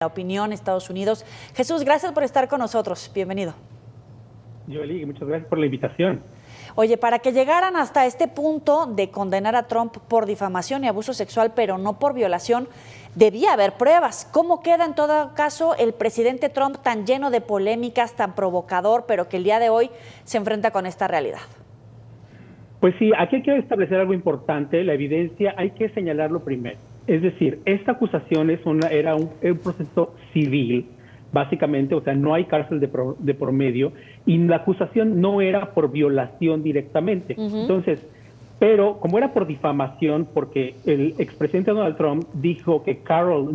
La opinión, Estados Unidos. Jesús, gracias por estar con nosotros. Bienvenido. Joely, muchas gracias por la invitación. Oye, para que llegaran hasta este punto de condenar a Trump por difamación y abuso sexual, pero no por violación, debía haber pruebas. ¿Cómo queda en todo caso el presidente Trump tan lleno de polémicas, tan provocador, pero que el día de hoy se enfrenta con esta realidad? Pues sí, aquí hay que establecer algo importante. La evidencia hay que señalarlo primero. Es decir, esta acusación era un proceso civil, básicamente, o sea, no hay cárcel de por medio, y la acusación no era por violación directamente. Entonces, pero como era por difamación, porque el expresidente Donald Trump dijo que Carol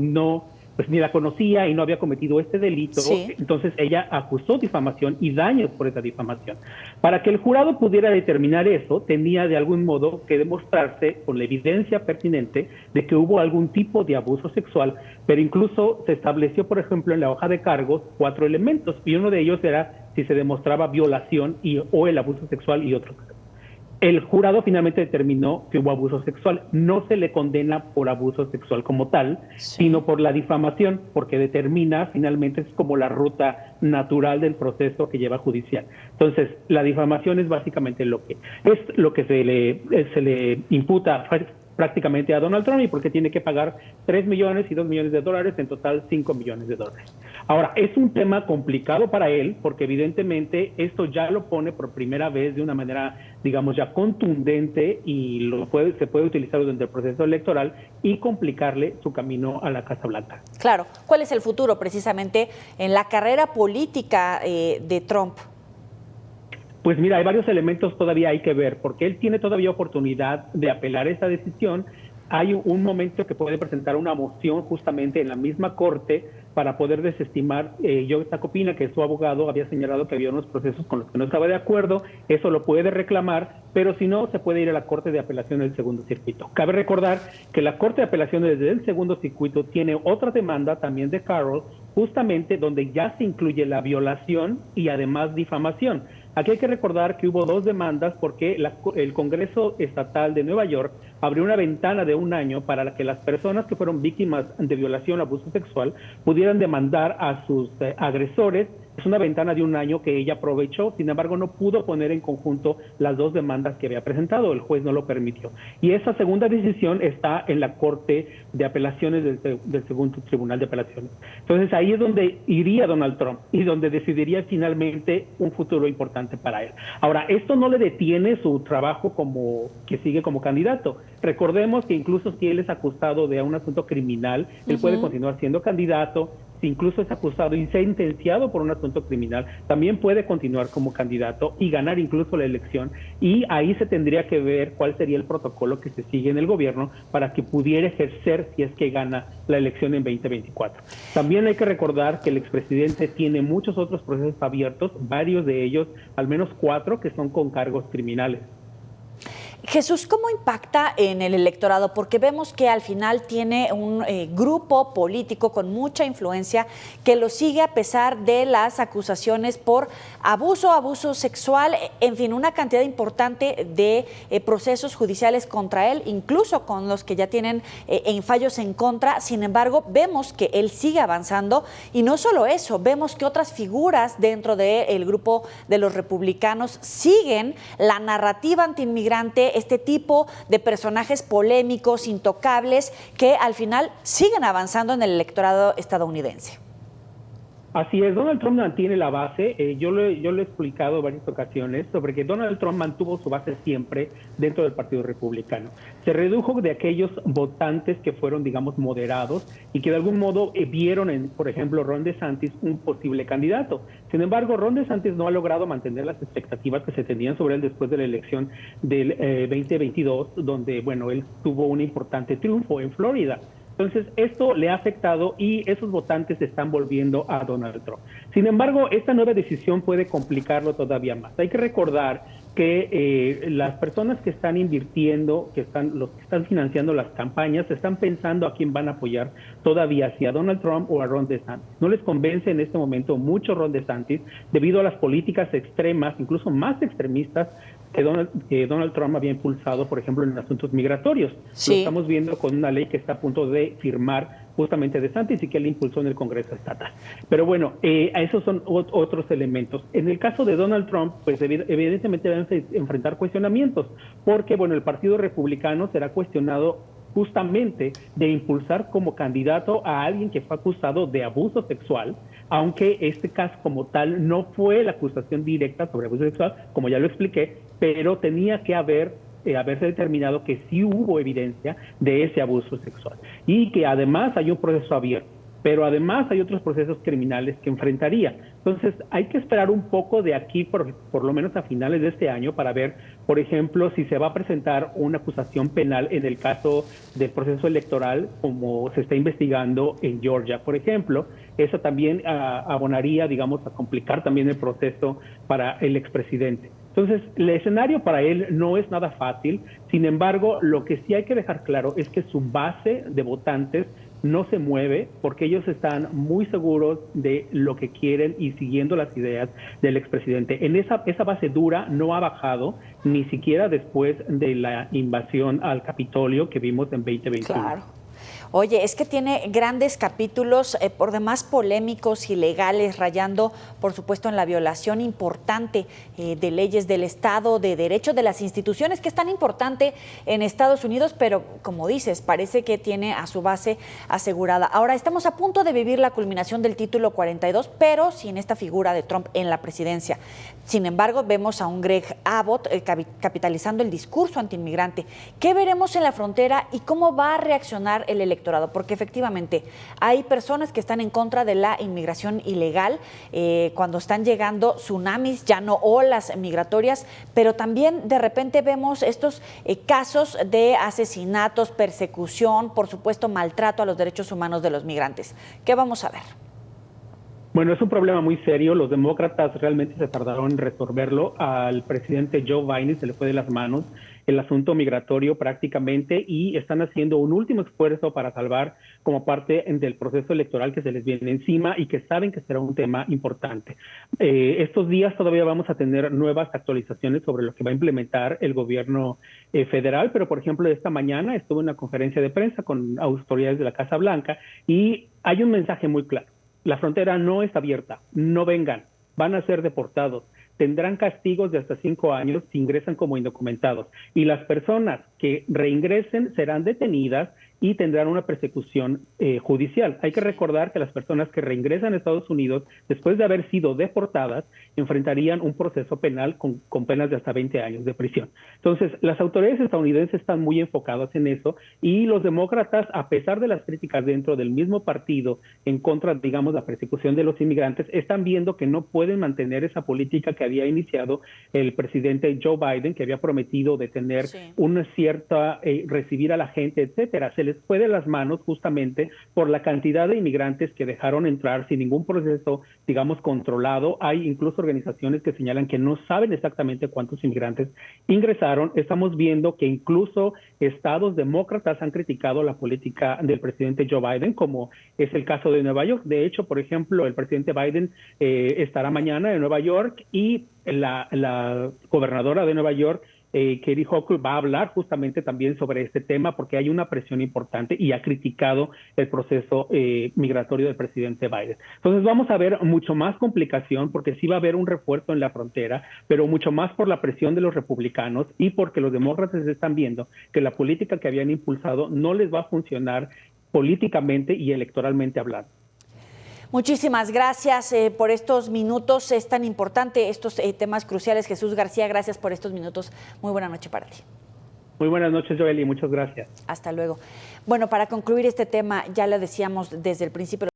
pues ni la conocía y no había cometido este delito, entonces ella acusó difamación y daños por esa difamación. Para que el jurado pudiera determinar eso, tenía de algún modo que demostrarse con la evidencia pertinente de que hubo algún tipo de abuso sexual, pero incluso se estableció, por ejemplo, en la hoja de cargos 4 elementos, y uno de ellos era si se demostraba violación o el abuso sexual y otro. El jurado finalmente determinó que hubo abuso sexual. No se le condena por abuso sexual como tal, sino por la difamación, porque determina, finalmente, es como la ruta natural del proceso que lleva judicial. Entonces, la difamación es básicamente lo que se le imputa prácticamente a Donald Trump, y porque tiene que pagar 3 millones y 2 millones de dólares, en total 5 millones de dólares. Ahora, es un tema complicado para él, porque evidentemente esto ya lo pone por primera vez de una manera, digamos, ya contundente, y se puede utilizar durante el proceso electoral y complicarle su camino a la Casa Blanca. Claro. ¿Cuál es el futuro precisamente en la carrera política de Trump? Pues mira, hay varios elementos todavía hay que ver, porque él tiene todavía oportunidad de apelar esa decisión. Hay un momento que puede presentar una moción justamente en la misma corte para poder desestimar. Joe Tacopina, que es su abogado, había señalado que había unos procesos con los que no estaba de acuerdo. Eso lo puede reclamar, pero si no, se puede ir a la Corte de Apelación del Segundo Circuito. Cabe recordar que la Corte de Apelaciones del Segundo Circuito tiene otra demanda también de Carol, justamente donde ya se incluye la violación y además difamación. Aquí hay que recordar que hubo 2 demandas porque el Congreso Estatal de Nueva York abrió una ventana de 1 año para que las personas que fueron víctimas de violación o abuso sexual pudieran demandar a sus agresores. Es una ventana de 1 año que ella aprovechó, sin embargo no pudo poner en conjunto las 2 demandas que había presentado, el juez no lo permitió. Y esa segunda decisión está en la Corte de Apelaciones del Segundo Tribunal de Apelaciones. Entonces ahí es donde iría Donald Trump y donde decidiría finalmente un futuro importante para él. Ahora, esto no le detiene su trabajo que sigue como candidato. Recordemos que incluso si él es acusado de un asunto criminal, él puede continuar siendo candidato. Si incluso es acusado y sentenciado por un asunto criminal, también puede continuar como candidato y ganar incluso la elección. Y ahí se tendría que ver cuál sería el protocolo que se sigue en el gobierno para que pudiera ejercer si es que gana la elección en 2024. También hay que recordar que el expresidente tiene muchos otros procesos abiertos, varios de ellos, al menos 4, que son con cargos criminales. Jesús, ¿cómo impacta en el electorado? Porque vemos que al final tiene un grupo político con mucha influencia que lo sigue a pesar de las acusaciones por abuso sexual, en fin, una cantidad importante de procesos judiciales contra él, incluso con los que ya tienen fallos en contra. Sin embargo, vemos que él sigue avanzando, y no solo eso, vemos que otras figuras dentro del grupo de los republicanos siguen la narrativa antiinmigrante, este tipo de personajes polémicos, intocables, que al final siguen avanzando en el electorado estadounidense. Así es, Donald Trump mantiene la base. Yo lo he explicado en varias ocasiones sobre que Donald Trump mantuvo su base siempre dentro del Partido Republicano. Se redujo de aquellos votantes que fueron, digamos, moderados y que de algún modo vieron en, por ejemplo, Ron DeSantis un posible candidato. Sin embargo, Ron DeSantis no ha logrado mantener las expectativas que se tenían sobre él después de la elección del 2022, donde, bueno, él tuvo un importante triunfo en Florida. Entonces, esto le ha afectado y esos votantes se están volviendo a Donald Trump. Sin embargo, esta nueva decisión puede complicarlo todavía más. Hay que recordar que las personas que están invirtiendo, los que están financiando las campañas, están pensando a quién van a apoyar todavía, si a Donald Trump o a Ron DeSantis. No les convence en este momento mucho Ron DeSantis debido a las políticas extremas, incluso más extremistas, que Donald Trump había impulsado, por ejemplo, en asuntos migratorios. Sí. Lo estamos viendo con una ley que está a punto de firmar justamente DeSantis y que él impulsó en el Congreso estatal. Pero bueno, esos son otros elementos. En el caso de Donald Trump, pues evidentemente van a enfrentar cuestionamientos, porque bueno, el Partido Republicano será cuestionado justamente de impulsar como candidato a alguien que fue acusado de abuso sexual, aunque este caso como tal no fue la acusación directa sobre abuso sexual, como ya lo expliqué, pero tenía que haberse determinado que sí hubo evidencia de ese abuso sexual y que además hay un proceso abierto, pero además hay otros procesos criminales que enfrentaría. Entonces hay que esperar un poco de aquí por lo menos a finales de este año para ver, por ejemplo, si se va a presentar una acusación penal en el caso del proceso electoral como se está investigando en Georgia, por ejemplo. Eso también abonaría, digamos, a complicar también el proceso para el expresidente. Entonces, el escenario para él no es nada fácil. Sin embargo, lo que sí hay que dejar claro es que su base de votantes no se mueve porque ellos están muy seguros de lo que quieren y siguiendo las ideas del expresidente. Esa base dura no ha bajado ni siquiera después de la invasión al Capitolio que vimos en 2021. Claro. Oye, es que tiene grandes capítulos por demás polémicos y legales, rayando, por supuesto, en la violación importante de leyes del Estado, de derecho de las instituciones, que es tan importante en Estados Unidos, pero como dices, parece que tiene a su base asegurada. Ahora, estamos a punto de vivir la culminación del título 42, pero sin esta figura de Trump en la presidencia. Sin embargo, vemos a un Greg Abbott capitalizando el discurso antiinmigrante. ¿Qué veremos en la frontera y cómo va a reaccionar el electorado? Porque efectivamente hay personas que están en contra de la inmigración ilegal cuando están llegando tsunamis, ya no olas migratorias, pero también de repente vemos estos casos de asesinatos, persecución, por supuesto maltrato a los derechos humanos de los migrantes. ¿Qué vamos a ver? Bueno, es un problema muy serio. Los demócratas realmente se tardaron en resolverlo. Al presidente Joe Biden se le fue de las manos el asunto migratorio prácticamente y están haciendo un último esfuerzo para salvar como parte del proceso electoral que se les viene encima y que saben que será un tema importante. Estos días todavía vamos a tener nuevas actualizaciones sobre lo que va a implementar el gobierno federal, pero por ejemplo esta mañana estuve en una conferencia de prensa con autoridades de la Casa Blanca y hay un mensaje muy claro. La frontera no está abierta, no vengan, van a ser deportados, tendrán castigos de hasta 5 años si ingresan como indocumentados y las personas que reingresen serán detenidas y tendrán una persecución judicial. Hay que recordar que las personas que reingresan a Estados Unidos después de haber sido deportadas enfrentarían un proceso penal con penas de hasta 20 años de prisión. Entonces, las autoridades estadounidenses están muy enfocadas en eso y los demócratas, a pesar de las críticas dentro del mismo partido en contra, digamos, la persecución de los inmigrantes, están viendo que no pueden mantener esa política que había iniciado el presidente Joe Biden, que había prometido de tener una cierta, recibir a la gente, etcétera. Se les fue de las manos justamente por la cantidad de inmigrantes que dejaron entrar sin ningún proceso, digamos, controlado. Hay incluso organizaciones que señalan que no saben exactamente cuántos inmigrantes ingresaron. Estamos viendo que incluso estados demócratas han criticado la política del presidente Joe Biden, como es el caso de Nueva York. De hecho, por ejemplo, el presidente Biden estará mañana en Nueva York y la gobernadora de Nueva York, Katie Hochul, va a hablar justamente también sobre este tema porque hay una presión importante y ha criticado el proceso migratorio del presidente Biden. Entonces vamos a ver mucho más complicación porque sí va a haber un refuerzo en la frontera, pero mucho más por la presión de los republicanos y porque los demócratas están viendo que la política que habían impulsado no les va a funcionar políticamente y electoralmente hablando. Muchísimas gracias por estos minutos. Es tan importante estos temas cruciales. Jesús García, gracias por estos minutos. Muy buena noche para ti. Muy buenas noches, Joely. Muchas gracias. Hasta luego. Bueno, para concluir este tema, ya lo decíamos desde el principio.